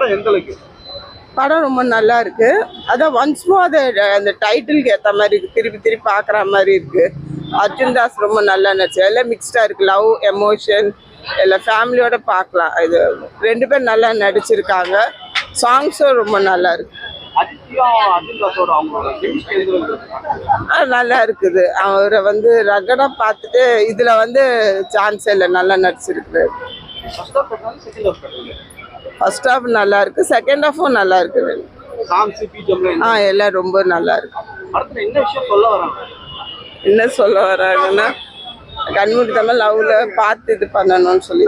படம் எந்த அளவுக்கு? படம் ரொம்ப நல்லா இருக்கு. அதான் ஒன்ஸ் மோர் அது அந்த டைட்டிலுக்கு ஏற்ற மாதிரி இருக்கு, திருப்பி திருப்பி பார்க்குற மாதிரி இருக்கு. அர்ஜுன் தாஸ் ரொம்ப நல்லா நடிச்சு, எல்லாம் மிக்ஸ்டா இருக்கு, லவ் எமோஷன் எல்லாம் ஃபேமிலியோட பார்க்கலாம். இது 2 பேர் நல்லா நடிச்சிருக்காங்க. சாங்ஸும் ரொம்ப நல்லா இருக்கு. நல்லா இருக்குது. அவரை வந்து ரகடா பார்த்துட்டு இதுல வந்து சான்ஸ் இல்லை, நல்லா நடிச்சிருக்கு. ஃபர்ஸ்ட் ஹாஃப் நல்லா இருக்கு, செகண்ட் ஹாஃபும் நல்லா இருக்குது. எல்லாம் ரொம்ப நல்லா இருக்கு. என்ன சொல்ல வராங்கன்னா கண்மூடித்தமா லவ்ல பார்த்து இது பண்ணணும்னு சொல்லி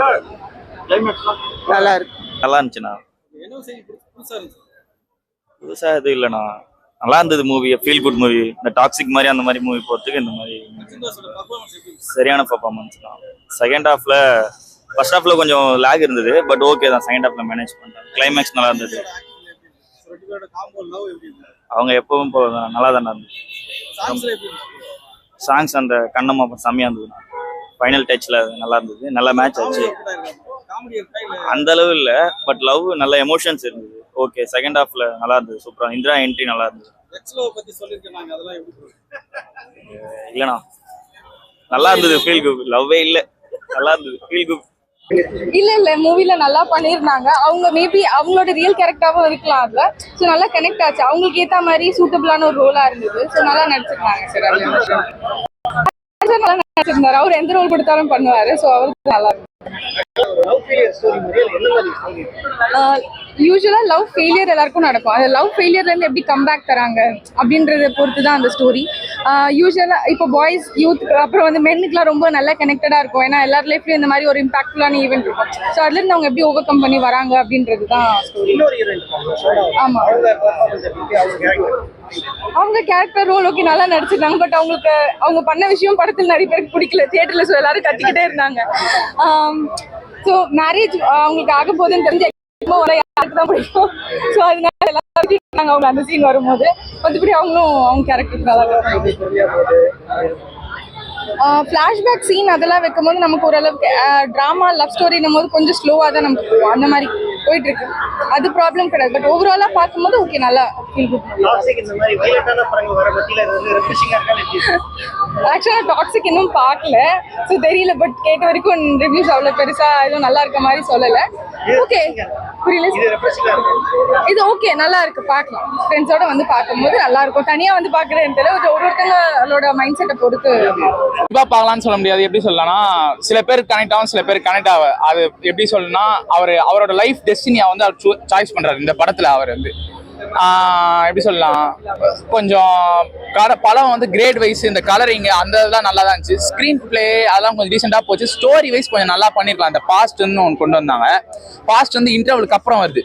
நல்லா இருக்கு. நல்லா இருந்துச்சுண்ணா. புதுசா எதுவும் இல்லைண்ணா, நல்லா இருந்தது மூவி. Feel good movie. இந்த டாக்ஸிக் மாதிரி அந்த மாதிரி மூவி போகிறதுக்கு இந்த மாதிரி சரியான பர்ஃபார்மன்ஸ் தான். செகண்ட் ஹாஃப்ல ஃபர்ஸ்ட் ஹாஃப்ல கொஞ்சம் லேக் இருந்தது, பட் ஓகே தான். செகண்ட் ஹாஃப்ல மேனேஜ் பண்ணிட்டேன். கிளைமேக்ஸ் நல்லா இருந்தது. அவங்க எப்பவும் நல்லா தானே இருந்தது. சாங்ஸ் அந்த கண்ணம்மா செம்மையா இருந்தது. ஃபைனல் டச்ல நல்லா இருந்தது. நல்ல மேட்ச் ஆச்சு. அந்த அளவு இல்லை, பட் லவ் நல்ல எமோஷன்ஸ் இருந்தது. ஓகே, செகண்ட் ஹாஃப்ல நல்லா இருந்தது. சூப்பரா. இந்திரா என்ட்ரி நல்லா இருந்தது. இல்லைண்ணா, நல்லா இருந்தது. Feel good. லவ்வே இல்லை, நல்லா இருந்தது. Feel good. இல்ல மூவில நல்லா பண்ணிருந்தாங்க. அவங்க மேபி அவங்களோட ரியல் கேரக்டராவும் இருக்கலாம் அதுல. ஸோ நல்லா கனெக்ட் ஆச்சு. அவங்களுக்கு ஏத்த மாதிரி சூட்டபிளான ஒரு ரோலா இருந்தது. ஸோ நல்லா நடிச்சிருக்காங்க சார். நல்லா நடிச்சிருந்தாரு. அவர் எந்த ரோல் கொடுத்தாலும் பண்ணுவாரு. ஸோ அவருக்கு நல்லா இருக்கு. யூஸ்வலா லவ் ஃபெயிலியர் எல்லாருக்கும் நடக்கும். அந்த லவ் ஃபெயிலியர்ல இருந்து எப்படி கம்பேக் தராங்க அப்படின்றத பொறுத்து தான் அந்த ஸ்டோரி. யூஸ்வலா இப்போ பாய்ஸ் யூத்துக்கு அப்புறம் வந்து மென்னுக்குலாம் ரொம்ப நல்லா கனெக்டடா இருக்கும். ஏன்னா எல்லார் லைஃப்லயும் இந்த மாதிரி ஒரு இம்பாக்ட்ஃபுல்லான ஈவெண்ட் இருக்கும். ஸோ அதுல இருந்து அவங்க எப்படி ஓவர் கம் பண்ணி வராங்க அப்படின்றது தான் ஸ்டோரி. ஆமா, அவங்க கேரக்டர் ரோல் ஓகே நல்லா நடிச்சிருந்தாங்க. பட் அவங்களுக்கு அவங்க பண்ண விஷயம் படத்தில் நிறைய பேருக்கு பிடிக்கல. தியேட்டர்ல ஸோ எல்லாரும் கத்திக்கிட்டே இருந்தாங்க. ஸோ மேரேஜ் அவங்களுக்கு ஆக போகுதுன்னு தெரிஞ்சு யாருக்கு தான் பிடிக்கும். ஸோ அதனால எல்லாரும் அவங்க அந்த சீன் வரும்போது மற்றபடி அவங்களும் அவங்க கேரக்டர் நல்லா ஃப்ளாஷ்பேக் சீன் அதெல்லாம் வைக்கும் போது நமக்கு ஓரளவுக்கு ட்ராமா லவ் ஸ்டோரின்னும் போது கொஞ்சம் ஸ்லோவாக தான் நமக்கு போகும். அந்த மாதிரி போயிட்டு இருக்கு. அது ப்ராப்ளம் கிடையாது. பட் ஓவராலா பார்க்கும்போது ஓகே, நல்லா ஃபீல் குட். ஆக்சுவலாக டாக்ஸிக் இன்னும் பார்க்கல, ஸோ தெரியல. பட் கேட்ட வரைக்கும் ரிவ்யூஸ் அவ்வளோ பெருசா எதுவும் நல்லா இருக்க மாதிரி சொல்லலை. ஓகே, புரியல. இது ஓகே, நல்லா இருக்கு. பார்க்கலாம். ஃப்ரெண்ட்ஸோட வந்து பார்க்கும்போது நல்லா இருக்கும். தனியாக வந்து பார்க்குறேன்னு தெரியல. ஒருத்தங்களோட மைண்ட் செட்டை பொறுத்து பார்க்கலாம்னு சொல்ல முடியாது. எப்படி சொல்லலாம்னா, சில பேர் கனெக்ட் ஆகும், சில பேர் கனெக்ட் ஆகும். அது எப்படி சொல்லணும்னா, அவரோட லைஃப் டெஸ்டினியை வந்து அவர் சாய்ஸ் பண்றாரு இந்த படத்துல. அவர் வந்து எப்படி சொல்லலாம், கொஞ்சம் படம் வந்து கிரேட் வைஸ் இந்த கலரிங் அந்த இதெல்லாம் நல்லா தான் இருந்துச்சு. ஸ்க்ரீன் பிளே அதெல்லாம் கொஞ்சம் ரீசெண்டாக போச்சு. ஸ்டோரி வைஸ் கொஞ்சம் நல்லா பண்ணிருக்கலாம். அந்த பாஸ்ட் வந்து ஒன்று கொண்டு வந்தாங்க. பாஸ்ட் வந்து இன்டர்வலுக்கு அப்புறம் வருது.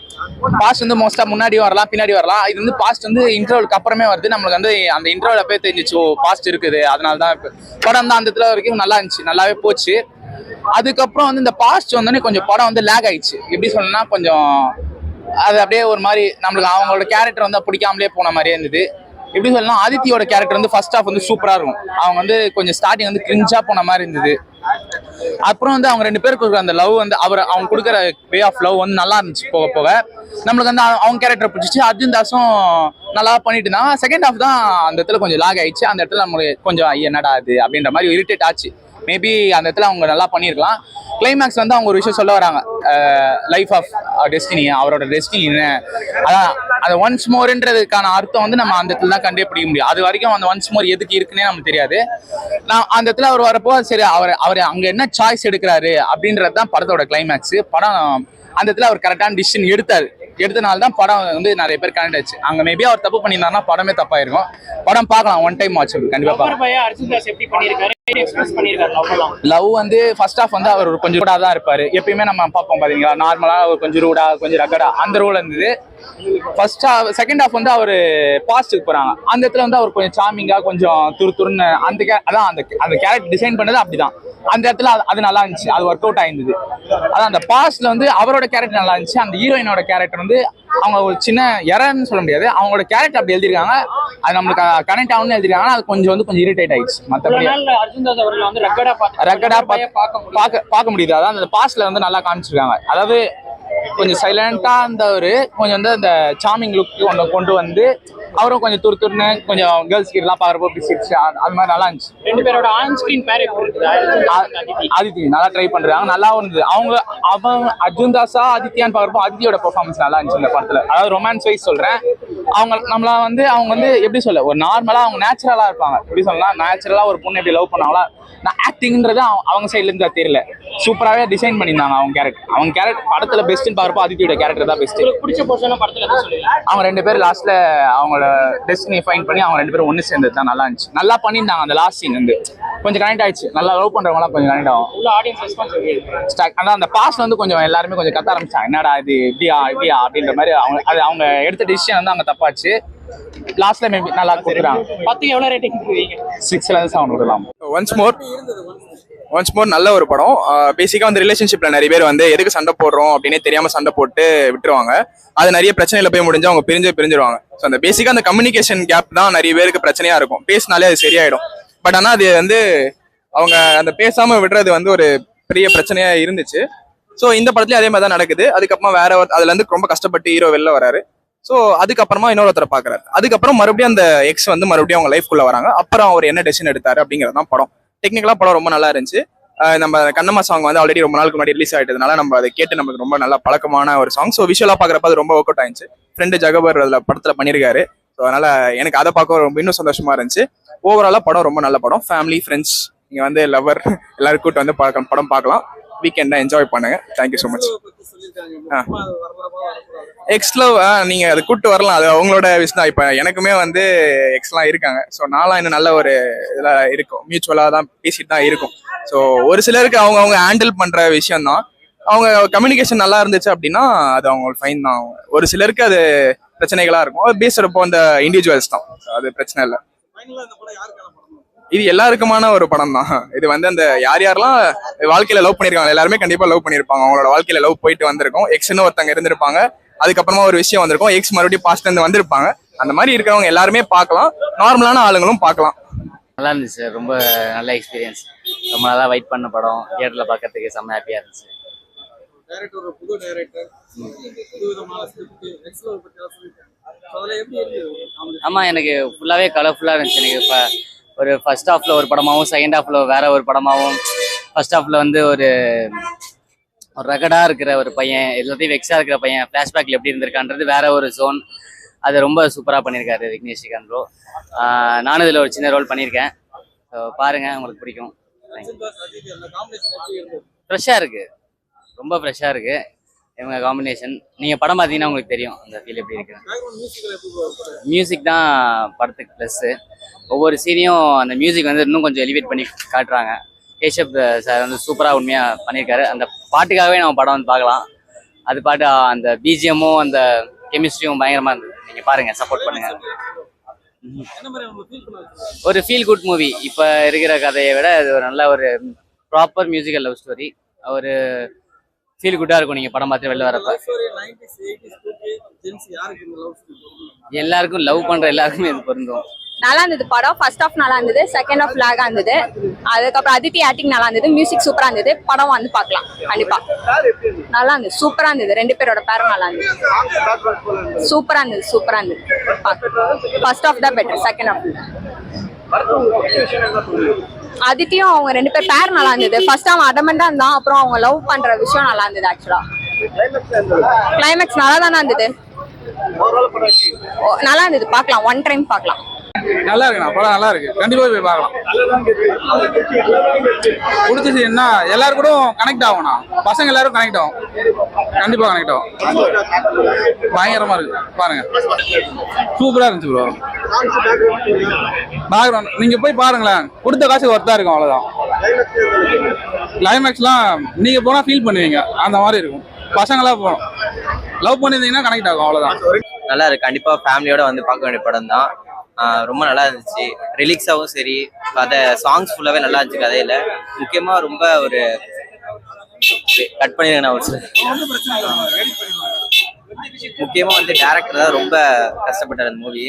பாஸ்ட் வந்து மோஸ்டா முன்னாடி வரலாம், பின்னாடி வரலாம். இது வந்து பாஸ்ட் வந்து இன்டர்வலுக்கு அப்புறமே வருது. நம்மளுக்கு வந்து அந்த இன்டர்வல் அப்பவே தெரிஞ்சிச்சு, ஓ பாஸ்ட் இருக்குது. அதனால தான் படம் தான் அந்த இடத்துல வரைக்கும் நல்லா இருந்துச்சு, நல்லாவே போச்சு. அதுக்கப்புறம் வந்து இந்த பாஸ்ட் வந்தோடனே கொஞ்சம் படம் வந்து லேக் ஆயிடுச்சு. எப்படி சொல்லணும்னா, கொஞ்சம் அது அப்படியே ஒரு மாதிரி நம்மளுக்கு அவங்களோட கேரக்டர் வந்து பிடிக்காமலே போன மாதிரியே இருந்தது. எப்படி சொல்லலாம், ஆதித்தியோட கேரக்டர் வந்து ஃபர்ஸ்ட் ஹாஃப் வந்து சூப்பரா இருக்கும். அவங்க வந்து கொஞ்சம் ஸ்டார்டிங் வந்து கிரிஞ்சா போன மாதிரி இருந்தது. அப்புறம் வந்து அவங்க 2 பேருக்கு கொடுக்குற அந்த லவ் வந்து அவங்க கொடுக்குற வே ஆஃப் லவ் வந்து நல்லா இருந்துச்சு. போக போக நம்மளுக்கு வந்து அவங்க கேரக்டர் பிடிச்சிச்சு. அர்ஜுன் தாஸும் நல்லா பண்ணிட்டு இருந்தாங்க. செகண்ட் ஹாஃப் தான் அந்த இடத்துல கொஞ்சம் லாக் ஆயிடுச்சு. அந்த இடத்துல நம்மளுக்கு கொஞ்சம் என்னடா அது அப்படின்ற மாதிரி இரிட்டேட் ஆச்சு. மேபி அந்த இடத்துல அவங்க நல்லா பண்ணியிருக்கலாம். கிளைமேக்ஸ் வந்து அவங்க ஒரு விஷயம் சொல்ல வராங்க, லைஃப் ஆஃப் டெஸ்டினி, அவரோட டெஸ்டினி என்ன, அதான் அந்த ஒன்ஸ் மோர்ன்றதுக்கான அர்த்தம் வந்து நம்ம அந்த இடத்துல தான் கண்டே பிடிக்க முடியும். அது வரைக்கும் அந்த ஒன்ஸ் மோர் எதுக்கு இருக்குன்னே நமக்கு தெரியாது. நான் அந்த இடத்துல அவர் வரப்போ சரி அவர் அங்க என்ன சாய்ஸ் எடுக்கிறாரு அப்படின்றது தான் படத்தோட கிளைமேக்ஸ். படம் அந்த இடத்துல அவர் கரெக்டான டிசிஷன் எடுத்தனால தான் படம் வந்து நிறைய பேர் கனெக்ட் ஆச்சு. அங்க மேபி அவர் தப்பு பண்ணியிருந்தாருன்னா படமே தப்பாயிருக்கும். படம் பார்க்கலாம், ஒன் டைம் வாட்ச் கண்டிப்பா பார்க்கலாம். லவ் வந்து ஃபர்ஸ்ட் ஹாஃப் வந்து அவர் கொஞ்சம் ரூடா தான் இருப்பாரு. எப்பயுமே நம்ம பார்ப்போம் பாத்தீங்களா, நார்மலா அவர் கொஞ்சம் ரூடா கொஞ்சம் ரகடா அந்த ரோல் இருந்தது. செகண்ட் ஹாஃப் வந்து அவர் பாஸ்ட்டுக்கு போறாங்க. அந்த இடத்துல வந்து அவர் கொஞ்சம் சாமிங்கா கொஞ்சம் துருன்னு அதான் அந்த கேரக்டர் டிசைன் பண்ணது அப்படிதான். அந்த இடத்துல அது நல்லா இருந்துச்சு, அது ஒர்க் அவுட் ஆயிருந்தது. அதான் அந்த பாஸ்ட்ல வந்து அவரோட கேரக்டர் நல்லா இருந்துச்சு. அந்த ஹீரோயினோட கேரக்டர் வந்து அவங்க ஒரு சின்ன எரர்ன்னு சொல்ல முடியாது, அவங்களோட கேரக்டர் அப்படி எழுதிருக்காங்க. அது நம்மளுக்கு கனெக்ட் ஆகும்னு எழுதிருக்காங்க. அது கொஞ்சம் இரிட்டேட் ஆயிடுச்சு. மற்றபடி ரகடா பார்க்க முடியுது. அதான் அந்த பாஸ்ட்ல வந்து நல்லா காமிச்சிருக்காங்க. அதாவது கொஞ்சம் சைலண்டா இருந்தவர் கொஞ்சம் வந்து அந்த சாமிங் லுக் கொண்டு வந்து அவரும் கொஞ்சம் துருத்துருன்னு கொஞ்சம் கேர்ள்ஸ் கிட்டலாம் பாக்குறப்போ பிடிச்சிருச்சு. அது மாதிரி நல்லா இருந்துச்சு. ரெண்டு பேரோட ஆன் ஸ்கிரீன் பேர் எப்படி இருக்குது? ஆதித்தி நல்லா ட்ரை பண்றாங்க, நல்லாவும் இருந்தது. அவன் அர்ஜுன் தாஸா ஆதித்யான்னு பாக்குறப்போ ஆதித்யோட பெர்ஃபார்மன்ஸ் நல்லா இருந்துச்சு இந்த படத்துல. அதாவது ரொமான்ஸ் வைஸ் சொல்றேன். அவங்க வந்து எப்படி சொல்ல, ஒரு நார்மலா அவங்க நேச்சுரலா இருப்பாங்க. எப்படி சொல்லலாம், நேச்சுரலா ஒரு பொண்ணு எப்படி லவ் பண்ணாங்களா, நான் ஆக்டிங்ன்றது அவங்க சைட்ல இருந்து தெரியல, சூப்பராகவே டிசைன் பண்ணியிருந்தாங்க அவங்க கேரக்டர் படத்துல பெஸ்ட்னு பாக்குறப்போ ஆதித்யோட கேரக்டர் தான் பெஸ்ட். பிடிச்ச போர்ஷன் படத்துல அவங்க ரெண்டு பேரும் லாஸ்ட்ல அவங்களோட டெஸ்டினி ஃபைண்ட் பண்ணி அவங்க ரெண்டு பேரும் ஒன்று சேர்ந்தது தான் நல்லா இருந்துச்சு. நல்லா பண்ணியிருந்தாங்க. அந்த லாஸ்ட் சீன் வந்து கொஞ்சம் கனெக்ட் ஆயிடுச்சு. நல்லா லவ் பண்றவங்களாம் கொஞ்சம் கனெக்ட் ஆகும். உள்ள ஆடியன்ஸ் ரெஸ்பான்ஸ் அதான் அந்த பாஸ்ட் வந்து கொஞ்சம் எல்லாருமே கொஞ்சம் கத்த ஆரம்பிச்சாங்க, என்னடா இது இப்படியா அப்படின்ற மாதிரி. அவங்க எடுத்த டிசிஷன் வந்து அவங்க தப்பாச்சு. லாஸ்ட்ல மேபி நல்லா கொடுக்குறாங்க. 10 எவ்வளவு ரேட்டிங் கொடுக்குறீங்க? 6-7 கொடுக்கலாம். ஒன்ஸ் மோர் நல்ல ஒரு படம். பேசிக்காக வந்து ரிலேஷன்ஷிப்ல நிறைய பேர் வந்து எதுக்கு சண்டை போடுறோம் அப்படின்னே தெரியாம சண்டை போட்டு விட்டுருவாங்க. அது நிறைய பிரச்சனையில போய் முடிஞ்சு அவங்க பிரிஞ்சிருவாங்க. ஸோ அந்த பேசிக்கா அந்த கம்யூனிகேஷன் கேப் தான் நிறைய பேருக்கு பிரச்சனையா இருக்கும். பேசினாலே அது சரியாயிடும். பட் ஆனால் அது வந்து அவங்க அந்த பேசாம விடுறது வந்து ஒரு பெரிய பிரச்சனையா இருந்துச்சு. ஸோ இந்த படத்துலயும் அதே மாதிரி தான் நடக்குது. அதுக்கப்புறமா அதுல இருந்து ரொம்ப கஷ்டப்பட்டு ஹீரோ வெளில வராரு. ஸோ அதுக்கப்புறமா இன்னொருத்தரை பாக்குறாரு. அதுக்கப்புறம் மறுபடியும் அந்த எக்ஸ் வந்து மறுபடியும் அவங்க லைஃப்குள்ள வராங்க. அப்புறம் அவர் என்ன டெசிஷன் எடுத்தாரு அப்படிங்கிறது தான் படம். டெக்னிக்கலா படம் ரொம்ப நல்லா இருந்துச்சு. நம்ம கண்ணம்மா சாங் வந்து ஆல்ரெடி ரொம்ப நாளுக்கு முன்னாடி ரிலீஸ் ஆயிட்டதுனால நம்ம அதை கேட்டு நமக்கு ரொம்ப நல்லா பழக்கமான ஒரு சாங். ஸோ விஷுவலா பாக்குறப்ப அது ரொம்ப ஒர்க் அவுட் ஆயிடுச்சு. ஃப்ரெண்டு ஜகபர் அதுல படத்துல பண்ணியிருக்காரு. ஸோ அதனால எனக்கு அதை பார்க்க ரொம்ப இன்னும் சந்தோஷமா இருந்துச்சு. ஓவராலா படம் ரொம்ப நல்ல படம். ஃபேமிலி ஃப்ரெண்ட்ஸ் நீங்க வந்து லவர் எல்லாரும் கூட்டு வந்து படம் பார்க்கலாம். வீக்கெண்டா என்ஜாய் பண்ணுங்க. Thank you so much. எக்ஸ்லவ் நீங்க அதை கூட்டு வரலாம், அது அவங்களோட விஷயம் தான். இப்ப எனக்குமே வந்து எக்ஸ்லாம் இருக்காங்க. ஸோ நான்லாம் இன்னும் நல்ல ஒரு இதெல்லாம் இருக்கும், மியூச்சுவலா தான் பேசிட்டு தான் இருக்கும். ஸோ ஒரு சிலருக்கு அவங்க ஹேண்டில் பண்ற விஷயம் தான். அவங்க கம்யூனிகேஷன் நல்லா இருந்துச்சு அப்படின்னா அது அவங்களுக்கு ஃபைன் தான். ஒரு சிலருக்கு அது பிரச்சனைகளா இருக்கும். அது பேஸ்ட் அப்போ அந்த இண்டிவிஜுவல்ஸ் தான், அது பிரச்சனை இல்லை. இது எல்லாருக்குமான ஒரு படம் தான். இது வந்து அந்த யாரெல்லாம் வாழ்க்கையில லவ் பண்ணிருக்காங்க எல்லாருமே கண்டிப்பா லவ் பண்ணிருப்பாங்க. அவங்களோட வாழ்க்கையில லவ் போயிட்டு வந்திருக்கும். எக்ஸ்ன்னு ஒருத்தங்க இருந்திருப்பாங்க. அதுக்கப்புறமா ஒரு விஷயம் வந்திருக்கும். எக்ஸ் மறுபடியும் பாஸ்ட்ல இருந்து வந்திருப்பாங்க. அந்த மாதிரி இருக்கிறவங்க எல்லாருமே பார்க்கலாம். நார்மலான ஆளுங்களும் பார்க்கலாம். நல்லா இருந்துச்சு சார். ரொம்ப நல்ல எக்ஸ்பீரியன்ஸ். ரொம்ப நல்லா வெயிட் பண்ண படம். தியேட்டர்ல பார்க்கறதுக்கு செம்ம ஹாப்பியா இருந்துச்சு. ஆமா, எனக்கு ஃபுல்லாவே கலர்ஃபுல்லா இருந்துச்சு. எனக்கு இப்போ ஒரு ஃபர்ஸ்ட் ஹாஃப்ல ஒரு படமாவும் செகண்ட் ஹாஃப்ல வேற ஒரு படமாவும். ஃபர்ஸ்ட் ஹாஃப்ல வந்து ஒரு ரெகடா இருக்கிற ஒரு பையன், எல்லாத்தையும் வெக்ஸா இருக்கிற பையன் ஃபிளாஷ்பேக்ல எப்படி இருந்திருக்கான்றது வேற ஒரு ஜோன். அது ரொம்ப சூப்பரா பண்ணியிருக்காரு விக்னேஷ் ஸ்ரீகாந்த் ப்ரோ. நானும் இதுல ஒரு சின்ன ரோல் பண்ணியிருக்கேன். ஸோ பாருங்க, உங்களுக்கு பிடிக்கும். ஃப்ரெஷ்ஷா இருக்கு, ரொம்ப ஃப்ரெஷ்ஷா இருக்கு இவங்க காம்பினேஷன். நீங்க படம் பார்த்தீங்கன்னா உங்களுக்கு தெரியும் அந்த ஃபீல் எப்படி இருக்கு. மியூசிக் தான் படத்துக்கு ப்ளஸ். ஒவ்வொரு சீனையும் அந்த மியூசிக் வந்து இன்னும் கொஞ்சம் எலிவேட் பண்ணி காட்டுறாங்க. கேஷப் சார் வந்து சூப்பராக உண்மையாக பண்ணியிருக்காரு. அந்த பாட்டுக்காகவே நம்ம படம் வந்து பார்க்கலாம். அது பாட்டு அந்த பிஜிஎம்மும் அந்த கெமிஸ்ட்ரியும் பயங்கரமாக இருந்தது. நீங்கள் பாருங்கள், சப்போர்ட் பண்ணுங்க. ஒரு ஃபீல் குட் மூவி. இப்போ இருக்கிற கதையை விட இது ஒரு நல்ல ஒரு ப்ராப்பர் மியூசிக்கல் லவ் ஸ்டோரி. ஒரு ஃபீல் குட்டாக இருக்கும் நீங்கள் படம் பார்த்து வெளில வரப்ப. எல்லாருக்கும் லவ் பண்ணுற எல்லாருக்குமே இது பொருந்தும். நல்லா இருந்தது படம். ஃபர்ஸ்ட் ஹாஃப் நல்லா இருந்தது, செகண்ட் ஹாஃப் லாகா இருந்தது. அதுக்கப்புறம் அதித்தி ஆக்டிங் நல்லா இருந்தது, மியூசிக் சூப்பரா இருந்தது. படம் வந்து பார்க்கலாம் கண்டிப்பா. நல்லா இருந்தது, சூப்பரா இருந்தது. ரெண்டு பேரோட பேரும் நல்லா இருந்தது, சூப்பரா இருந்தது. ஃபர்ஸ்ட் ஹாஃப் தான் பெட்டர், செகண்ட் ஹாஃப். அதித்தியும் அவங்க ரெண்டு பேர் பேர் நல்லா இருந்தது. ஃபர்ஸ்ட் அவன் அடமெண்டா இருந்தான், அப்புறம் அவங்க லவ் பண்ற விஷயம் நல்லா இருந்தது. ஆக்சுவலா கிளைமேக்ஸ் நல்லா தானே இருந்தது, நல்லா இருந்தது. பார்க்கலாம், ஒன் டைம் பார்க்கலாம். நல்லா இருக்குண்ணா, படம் நல்லா இருக்கு, கண்டிப்பா போய் பார்க்கலாம். பிடிச்சது என்ன, எல்லாரும் கூட கனெக்ட் ஆகும்ண்ணா. பசங்க எல்லாரும் கனெக்ட் ஆகும், கண்டிப்பா கனெக்ட் ஆகும். பயங்கரமா இருக்கு, பாருங்க. சூப்பரா இருந்துச்சு ப்ரோ. பேக்ரவுண்ட் நீங்க போய் பாருங்களேன், கொடுத்த காசு ஒர்த்தா இருக்கும், அவ்வளவுதான். கிளைமேக்ஸ்லாம் நீங்க போனா ஃபீல் பண்ணுவீங்க, அந்த மாதிரி இருக்கும். பசங்களாம் போகணும், லவ் பண்ணியிருந்தீங்கன்னா கனெக்ட் ஆகும், அவ்வளவுதான். நல்லா இருக்கு, கண்டிப்பா ஃபேமிலியோட வந்து பார்க்க வேண்டிய படம் தான். ரொம்ப நல்லா இருந்துச்சு. ரிலீக்ஸாகவும் சரி, கதை சாங்ஸ் ஃபுல்லாகவே நல்லா இருந்துச்சு. கதையில முக்கியமாக ரொம்ப ஒரு கட் பண்ணிருக்கேன் ஒரு சில. முக்கியமாக வந்து டேரக்டர் தான் ரொம்ப கஷ்டப்பட்டார் அந்த மூவி.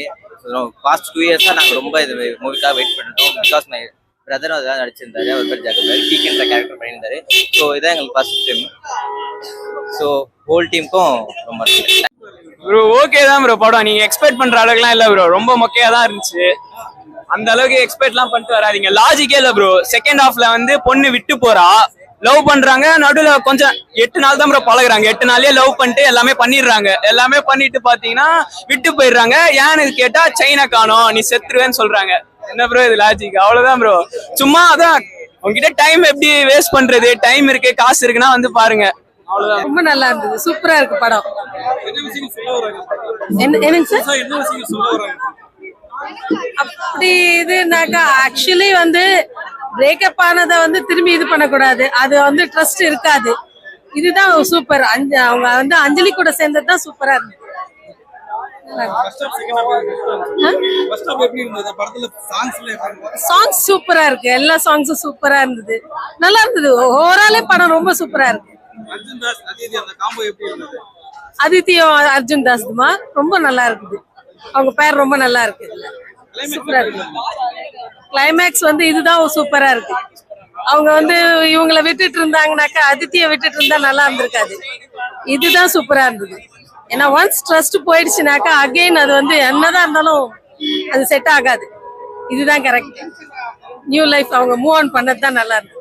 பாஸ்ட் 2 இயர்ஸாக நாங்கள் ரொம்ப இது மூவிக்காக வெயிட் பண்ணிட்டோம். பிகாஸ் மை பிரதரும் அதான் நடிச்சிருந்தாரு. அவர் பேர் ஜெகபர் பீக்கன்ற கேரக்டர் பண்ணியிருந்தாரு. ஸோ இதான் எங்களுக்கு ஃபர்ஸ்ட் டைம். ஸோ ஹோல் டீமுக்கும் ரொம்ப ப்ரோ ஓகே தான் ப்ரோ படம். நீங்க எக்ஸ்பெக்ட் பண்ற அளவுக்குலாம் இல்ல ப்ரோ, ரொம்ப மொக்கையா தான் இருந்துச்சு. அந்த அளவுக்கு எக்ஸ்பெக்ட்லாம் பண்ணிட்டு வராதீங்க. லாஜிக்கே இல்ல ப்ரோ. செகண்ட் ஹாஃப்ல வந்து பொண்ணு விட்டு போறா, லவ் பண்றாங்க, நடுவுல கொஞ்சம் 8 நாள் தான் ப்ரோ பழகுறாங்க. 8 நாள்லயே லவ் பண்ணிட்டு எல்லாமே பண்ணிடுறாங்க. எல்லாமே பண்ணிட்டு பாத்தீங்கன்னா விட்டு போயிடுறாங்க. ஏன்னு கேட்டா செயினை காணோம், நீ செத்துருவேன்னு சொல்றாங்க. என்ன ப்ரோ இது லாஜிக்? அவ்வளவுதான் ப்ரோ. சும்மா அதான் உங்ககிட்ட டைம் எப்படி வேஸ்ட் பண்றது, டைம் இருக்கு காசு இருக்குன்னா வந்து பாருங்க, அவ்வளவுதான். ரொம்ப நல்லா இருந்தது, சூப்பரா இருக்கு படம். என்னங்க சார்? அப்படி இதுனாக்கா ஆக்சுவலி வந்து பிரேக்கப் ஆனதை வந்து திரும்பி இது பண்ணக்கூடாது, அது வந்து ட்ரஸ்ட் இருக்காது. இதுதான் சூப்பர். அவங்க வந்து அஞ்சலி கூட சேர்ந்தது தான் சூப்பரா இருந்தது. சாங்ஸ் சூப்பரா இருக்கு, எல்லா சாங்ஸும் சூப்பரா இருந்தது, நல்லா இருந்தது. ஓவராலே படம் ரொம்ப சூப்பரா இருக்கு. அதித்தியும் அர்ஜுன் தாஸ்மா ரொம்ப நல்லா இருக்குது. அவங்க பேர் ரொம்ப நல்லா இருக்கு. சூப்பரா இருக்கு. கிளைமேக்ஸ் வந்து இதுதான் சூப்பரா இருக்கு. அவங்க வந்து இவங்களை விட்டுட்டு இருந்தாங்கனாக்கா, அதித்திய விட்டுட்டு இருந்தா நல்லா இருந்திருக்காது. இதுதான் சூப்பரா இருந்தது. ஏன்னா ஒன்ஸ் ட்ரஸ்ட் போயிடுச்சுனாக்கா அகெயின் அது வந்து என்னதான் இருந்தாலும் அது செட் ஆகாது. இதுதான் கரெக்ட். நியூ லைஃப் அவங்க மூவ் ஆன் பண்ணது தான் நல்லா இருக்கு.